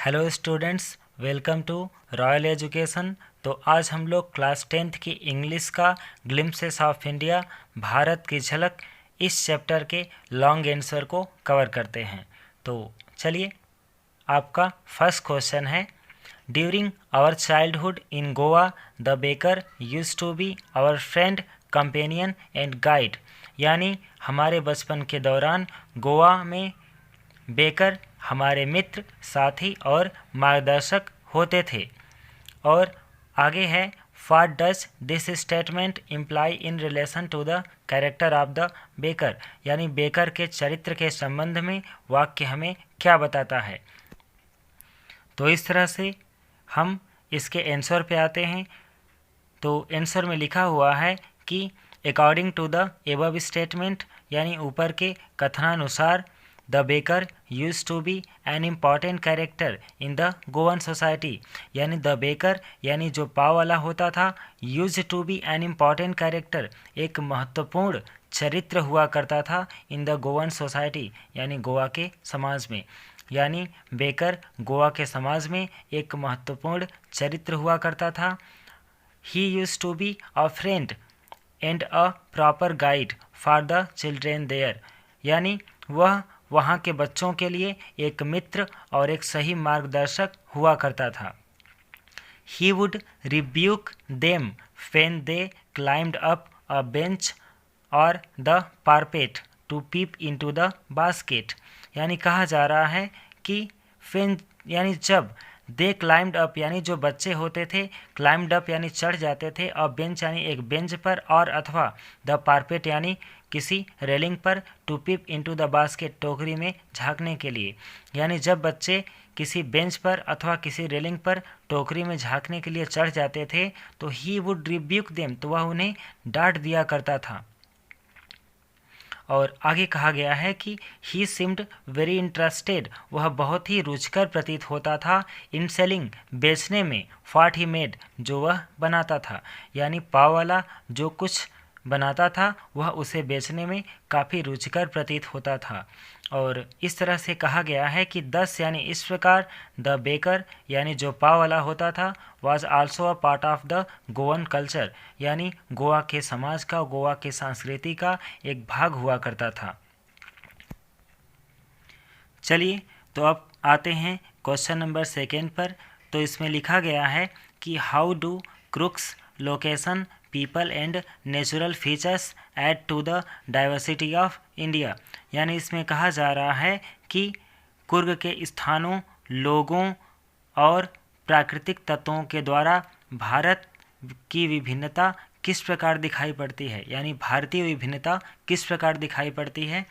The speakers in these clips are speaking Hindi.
Hello students, welcome to Royal Education. तो आज हम लोग क्लास 10th की इंग्लिश का ग्लिम्पसेस ऑफ इंडिया, भारत की झलक, इस चैप्टर के लॉन्ग आंसर को कवर करते हैं। तो चलिए, आपका फर्स्ट क्वेश्चन है, during our childhood in Goa the baker used to be our friend, companion and guide. यानी हमारे बचपन के दौरान गोवा में बेकर हमारे मित्र, साथी और मार्गदर्शक होते थे। और आगे है, what does this statement imply in relation to the character of the baker. यानी बेकर के चरित्र के संबंध में वाक्य हमें क्या बताता है। तो इस तरह से हम इसके आंसर पे आते हैं। तो आंसर में लिखा हुआ है कि according to the above statement, यानी ऊपर के कथनानुसार, the baker use to be an important character in the Goan society. यानी द बेकर यानी जो पाव वाला होता था, use to be an important character, एक महत्वपूर्ण चरित्र हुआ करता था इन द गोवन सोसाइटी, यानी गोवा के समाज में। यानी बेकर गोवा के समाज में एक महत्वपूर्ण चरित्र हुआ करता था। He use to be a friend and a proper guide for the children there. यानी वह वहाँ के बच्चों के लिए एक मित्र और एक सही मार्गदर्शक हुआ करता था। He would rebuke them when they climbed up a bench or the parapet to peep into the basket। यानी कहा जा रहा है कि when यानी जब दे क्लाइम्ड अप, यानी जो बच्चे होते थे, क्लाइम्ड अप यानी चढ़ जाते थे, और बेंच यानी एक बेंच पर, और अथवा द पारपेट यानी किसी रेलिंग पर, to peep into the basket टोकरी में झांकने के लिए। यानी जब बच्चे किसी बेंच पर अथवा किसी रेलिंग पर टोकरी में झांकने के लिए चढ़ जाते थे, तो ही वुड रिब्यूक देम, तो वह उन्हें डांट दिया करता था। और आगे कहा गया है कि ही सिम्ड वेरी इंटरेस्टेड, वह बहुत ही रुचिकर प्रतीत होता था, इन सेलिंग, बेचने में, व्हाट ही मेड, जो वह बनाता था। यानी पाव वाला जो कुछ बनाता था वह उसे बेचने में काफ़ी रुचिकर प्रतीत होता था। और इस तरह से कहा गया है कि 10 यानी इस प्रकार, द बेकर यानी जो पाव वाला होता था, was also a part of the Goan culture. यानी गोवा के समाज का, गोवा के संस्कृति का एक भाग हुआ करता था। चलिए, तो अब आते हैं क्वेश्चन नंबर 2 पर। तो इसमें लिखा गया है कि how do Coorg's location people and natural features add to the diversity of India. यानी इसमें कहा जा रहा है कि कुर्ग के स्थानों, लोगों और प्राकृतिक तत्वों के द्वारा भारत की विभिन्नता किस प्रकार दिखाई पड़ती है, यानी भारतीय विभिन्नता किस प्रकार दिखाई पड़ती है।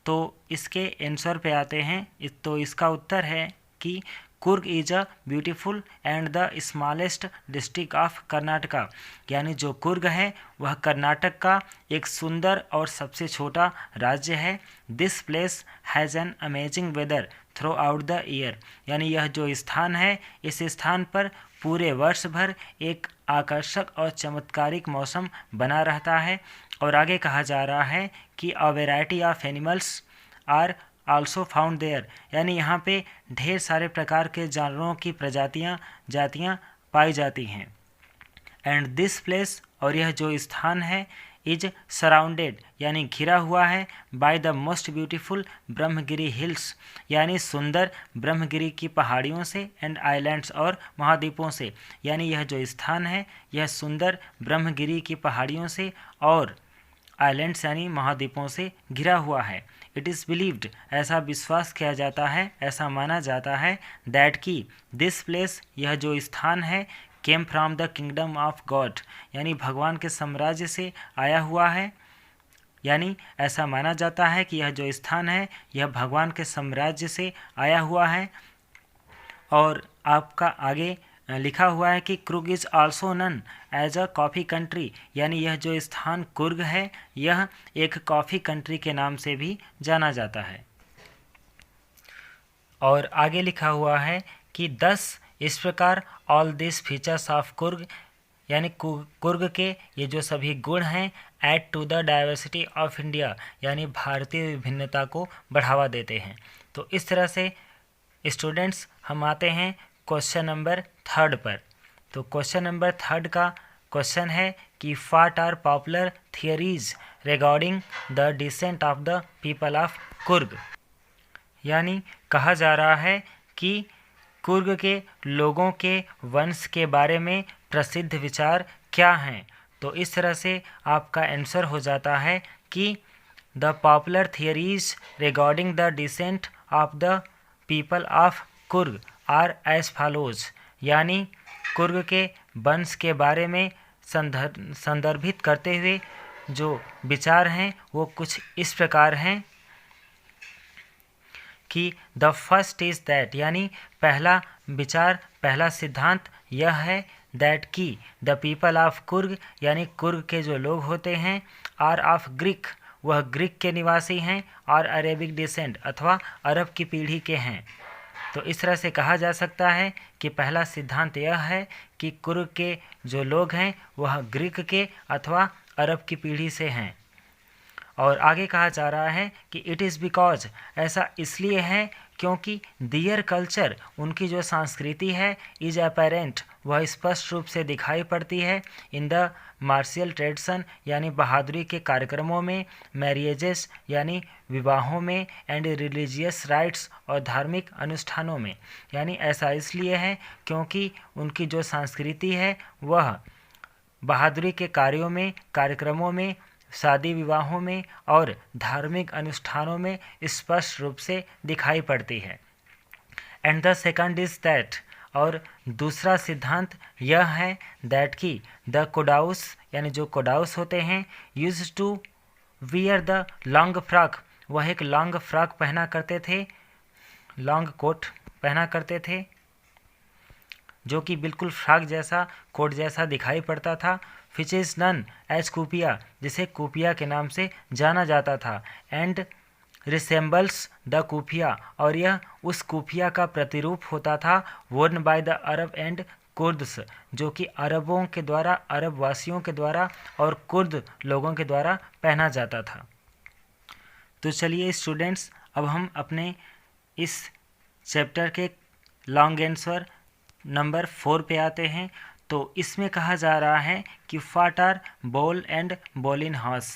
तो इसके आंसर पे आते हैं। तो इसका उत्तर है कि Coorg is a beautiful and the smallest district of Karnataka. यानी जो कुर्ग है वह कर्नाटक का एक सुंदर और सबसे छोटा राज्य है। This place has an amazing whether through out the year. यानी यह जो स्थान है, इस स्थान पर पूरे वर्ष भर एक आकर्षक और चमत्कारिक मौसम बना रहता है। और आगे कहा जा रहा है कि a variety of animals are also found there. यानी यहाँ पे ढेर सारे प्रकार के जानवरों की जातियाँ पाई जाती हैं। एंड दिस प्लेस, और यह जो स्थान है, इज सराउंडेड यानी घिरा हुआ है, by the most beautiful Brahmagiri hills. यानी सुंदर ब्रह्मगिरी की पहाड़ियों से, एंड आइलैंड्स और महाद्वीपों से। यानी यह जो स्थान है यह सुंदर ब्रह्मगिरी की पहाड़ियों से और आइलैंड्स यानी महाद्वीपों से घिरा हुआ है। इट इज़ बिलीव्ड, ऐसा विश्वास किया जाता है, ऐसा माना जाता है, दैट की दिस प्लेस, यह जो स्थान है, came from the kingdom of God, यानी भगवान के साम्राज्य से आया हुआ है। यानी ऐसा माना जाता है कि यह जो स्थान है यह भगवान के साम्राज्य से आया हुआ है। और आपका आगे लिखा हुआ है कि Coorg is also known as a coffee country. यानी यह जो स्थान कुर्ग है यह एक कॉफ़ी कंट्री के नाम से भी जाना जाता है। और आगे लिखा हुआ है कि 10 इस प्रकार all this features of Coorg, यानी कुर्ग के ये जो सभी गुण हैं, add to the diversity of India, यानी भारतीय विभिन्नता को बढ़ावा देते हैं। तो इस तरह से स्टूडेंट्स हम आते हैं क्वेश्चन नंबर 3 पर। तो क्वेश्चन नंबर 3 का क्वेश्चन है कि what are popular theories regarding the descent of the people of Coorg. यानी कहा जा रहा है कि कुर्ग के लोगों के वंश के बारे में प्रसिद्ध विचार क्या हैं। तो इस तरह से आपका आंसर हो जाता है कि the popular theories regarding the descent of the people of Coorg are as follows. यानी कुर्ग के वंश के बारे में संदर्भित करते हुए जो विचार हैं वो कुछ इस प्रकार हैं कि द फर्स्ट इज़ दैट, यानी पहला विचार, पहला सिद्धांत यह है दैट कि द पीपल ऑफ कुर्ग, यानी कुर्ग के जो लोग होते हैं, आर ऑफ ग्रीक, वह ग्रीक के निवासी हैं, और अरेबिक डिसेंट अथवा अरब की पीढ़ी के हैं। तो इस तरह से कहा जा सकता है कि पहला सिद्धांत यह है कि कुर्ग के जो लोग हैं वह ग्रीक के अथवा अरब की पीढ़ी से हैं। और आगे कहा जा रहा है कि इट इज़ बिकॉज, ऐसा इसलिए है क्योंकि दियर कल्चर, उनकी जो संस्कृति है, इज अपेरेंट, वह स्पष्ट रूप से दिखाई पड़ती है इन द मार्शियल ट्रेडिशन, यानी बहादुरी के कार्यक्रमों में, मैरिजेस यानी विवाहों में, एंड रिलीजियस राइट्स और धार्मिक अनुष्ठानों में। यानी ऐसा इसलिए है क्योंकि उनकी जो संस्कृति है वह बहादुरी के कार्यों में, कार्यक्रमों में, शादी विवाहों में और धार्मिक अनुष्ठानों में स्पष्ट रूप से दिखाई पड़ती है। And the second is that, और दूसरा सिद्धांत यह है दैट कि द कोडाउस, यानी जो कोडाउस होते हैं, used to wear the long frock, वह एक लॉन्ग फ्रॉक पहना करते थे, लॉन्ग कोट पहना करते थे जो कि बिल्कुल फ्रॉक जैसा, कोट जैसा दिखाई पड़ता था। विच इज़ नन एज कुपिया, जिसे कुपिया के नाम से जाना जाता था। एंड रिसेम्बल्स द कुफिया, और यह उस कुफिया का प्रतिरूप होता था, worn by the Arab and Kurds, जो कि अरबों के द्वारा, अरब वासियों के द्वारा और कुर्द लोगों के द्वारा पहना जाता था। तो चलिए स्टूडेंट्स, अब हम अपने इस चैप्टर के लॉन्ग आंसर नंबर 4 पे आते हैं। तो इसमें कहा जा रहा है कि व्हाट आर बॉल एंड बॉलिन हॉर्स,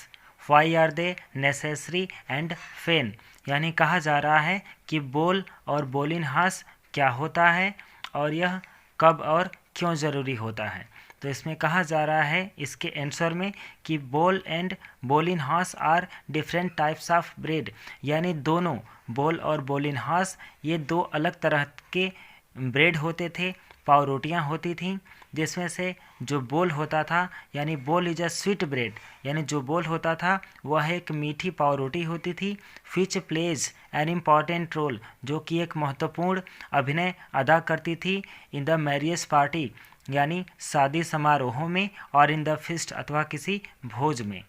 why are they necessary and फेन। यानी कहा जा रहा है कि बॉल और बॉलिन हॉर्स क्या होता है और यह कब और क्यों ज़रूरी होता है। तो इसमें कहा जा रहा है इसके आंसर में कि बॉल एंड बॉलिन हॉर्स are different types of bread. यानी दोनों बॉल और बॉलिन हॉर्स ये दो अलग तरह के ब्रेड होते थे, पावरोटियाँ होती थीं, जिसमें से जो बोल होता था, यानी बोल इज अ स्वीट ब्रेड, यानी जो बोल होता था वह एक मीठी पावरोटी होती थी। Which plays an important role, जो कि एक महत्वपूर्ण अभिनय अदा करती थी इन द मैरिज पार्टी, यानी शादी समारोहों में, और इन द फीस्ट अथवा किसी भोज में।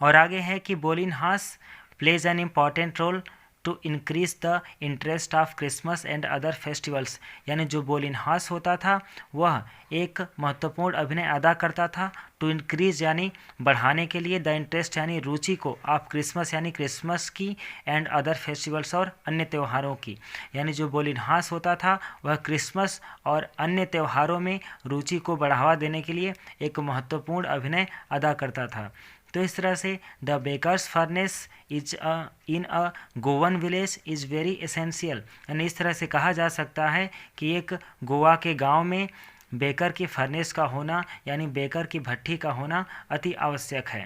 और आगे है कि बॉलिन हॉर्स plays an important role to increase the interest of Christmas and other festivals. यानी जो बॉलिन हॉर्स होता था वह एक महत्वपूर्ण अभिनय अदा करता था टू इंक्रीज, यानी बढ़ाने के लिए, द इंटरेस्ट यानी रुचि को, ऑफ क्रिसमस यानी क्रिसमस की, एंड अदर फेस्टिवल्स और अन्य त्योहारों की। यानी जो बॉलिन हॉर्स होता था वह क्रिसमस और अन्य त्योहारों में रुचि को बढ़ावा देने के लिए एक महत्वपूर्ण अभिनय अदा करता था। तो इस तरह से the baker's furnace is in a Goan village is very essential. यानी इस तरह से कहा जा सकता है कि एक गोवा के गांव में बेकर की फर्नेस का होना, यानी बेकर की भट्ठी का होना अति आवश्यक है।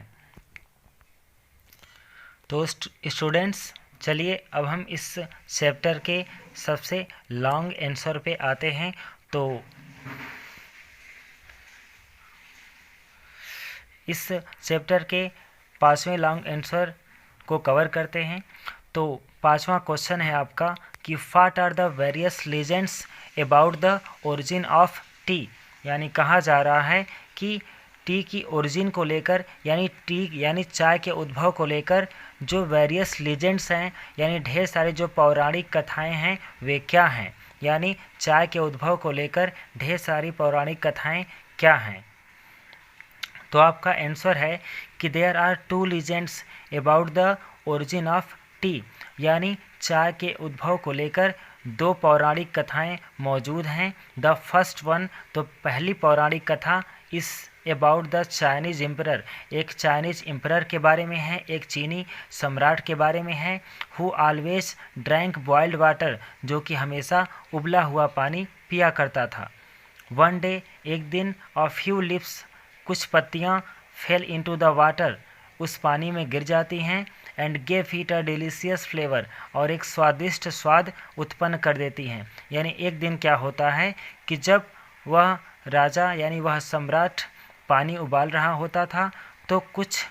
तो स्टूडेंट्स चलिए अब हम इस चैप्टर के सबसे लॉन्ग आंसर पे आते हैं। तो इस चैप्टर के 5वें लॉन्ग आंसर को कवर करते हैं। तो 5वां क्वेश्चन है आपका कि what are the various legends about the origin of tea. यानी कहा जा रहा है कि टी की ओरिजिन को लेकर, यानी टी यानी चाय के उद्भव को लेकर जो वेरियस लीजेंड्स हैं, यानी ढेर सारे जो पौराणिक कथाएं हैं वे क्या हैं। यानी चाय के उद्भव को लेकर ढेर सारी पौराणिक कथाएं क्या हैं। तो आपका आंसर है कि there are 2 legends about the origin of tea. यानी चाय के उद्भव को लेकर दो पौराणिक कथाएं मौजूद हैं। द फर्स्ट वन, तो पहली पौराणिक कथा इस अबाउट द चाइनीज एम्परर, एक चाइनीज एम्परर के बारे में है, एक चीनी सम्राट के बारे में है। Who always drank boiled water, जो कि हमेशा उबला हुआ पानी पिया करता था। वन डे, एक दिन, अ फ्यू लिप्स, कुछ पत्तियां, फेल इनटू द वाटर, उस पानी में गिर जाती हैं, and gave it a delicious flavour, और एक स्वादिष्ट स्वाद उत्पन्न कर देती हैं। यानी एक दिन क्या होता है कि जब वह राजा यानी वह सम्राट पानी उबाल रहा होता था, तो कुछ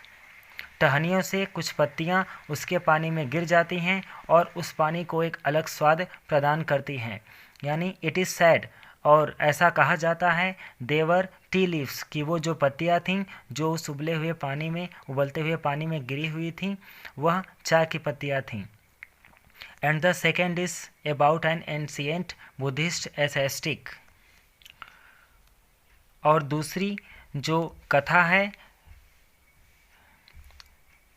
टहनियों से कुछ पत्तियां उसके पानी में गिर जाती हैं और उस पानी को एक अलग स्वाद प्रदान करती हैं। यानी इट इज़ सैड, और ऐसा कहा जाता है देवर टी लीव्स, कि वो जो पत्तियां थीं जो उस उबलते हुए पानी में गिरी हुई थीं, वह चाय की पत्तियां थीं। And the second is about an ancient Buddhist ascetic, और दूसरी जो कथा है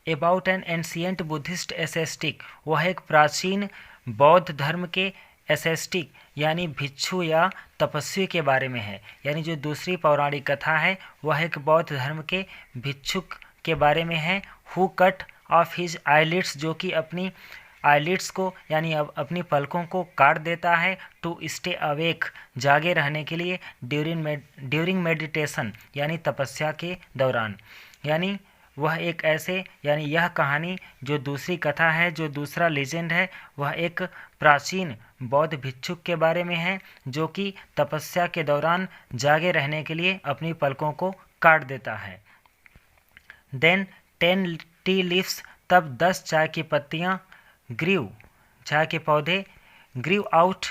about an ancient Buddhist ascetic, वह एक प्राचीन बौद्ध धर्म के एसेस्टिक यानी भिक्षु या तपस्वी के बारे में है। यानी जो दूसरी पौराणिक कथा है वह एक बौद्ध धर्म के भिक्षुक के बारे में है। Who cut off his eyelids, जो कि अपनी आईलिड्स को यानी अपनी पलकों को काट देता है, टू स्टे अवेक, जागे रहने के लिए, ड्यूरिंग मेडिटेशन यानी तपस्या के दौरान। यानी वह एक ऐसे यानी यह कहानी जो दूसरी कथा है, जो दूसरा लेजेंड है, वह एक प्राचीन बौद्ध भिक्षुक के बारे में है जो कि तपस्या के दौरान जागे रहने के लिए अपनी पलकों को काट देता है। देन 10 टी लीव्स, तब 10 चाय की पत्तियाँ, ग्रीव, चाय के पौधे, ग्रीव आउट,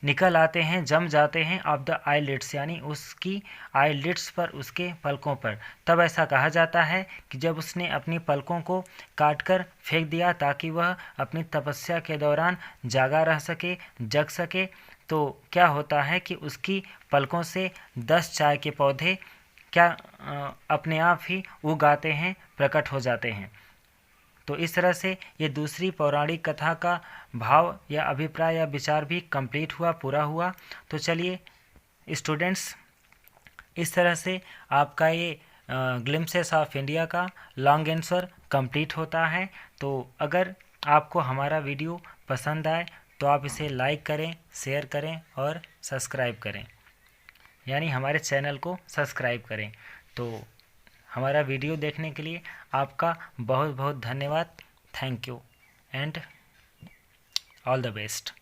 निकल आते हैं, जम जाते हैं, ऑफ द आईलिड्स यानी उसकी आईलिड्स पर, उसके पलकों पर। तब ऐसा कहा जाता है कि जब उसने अपनी पलकों को काटकर फेंक दिया ताकि वह अपनी तपस्या के दौरान जागा रह सके, जग सके, तो क्या होता है कि उसकी पलकों से 10 चाय के पौधे अपने आप ही उग आते हैं, प्रकट हो जाते हैं। तो इस तरह से ये दूसरी पौराणिक कथा का भाव या अभिप्राय या विचार भी कंप्लीट हुआ, पूरा हुआ। तो चलिए स्टूडेंट्स, इस तरह से आपका ये ग्लिम्पसेस ऑफ इंडिया का लॉन्ग आंसर कंप्लीट होता है। तो अगर आपको हमारा वीडियो पसंद आए तो आप इसे लाइक करें, शेयर करें और सब्सक्राइब करें, यानी हमारे चैनल को सब्सक्राइब करें। तो हमारा वीडियो देखने के लिए आपका बहुत बहुत धन्यवाद। Thank you and all the best.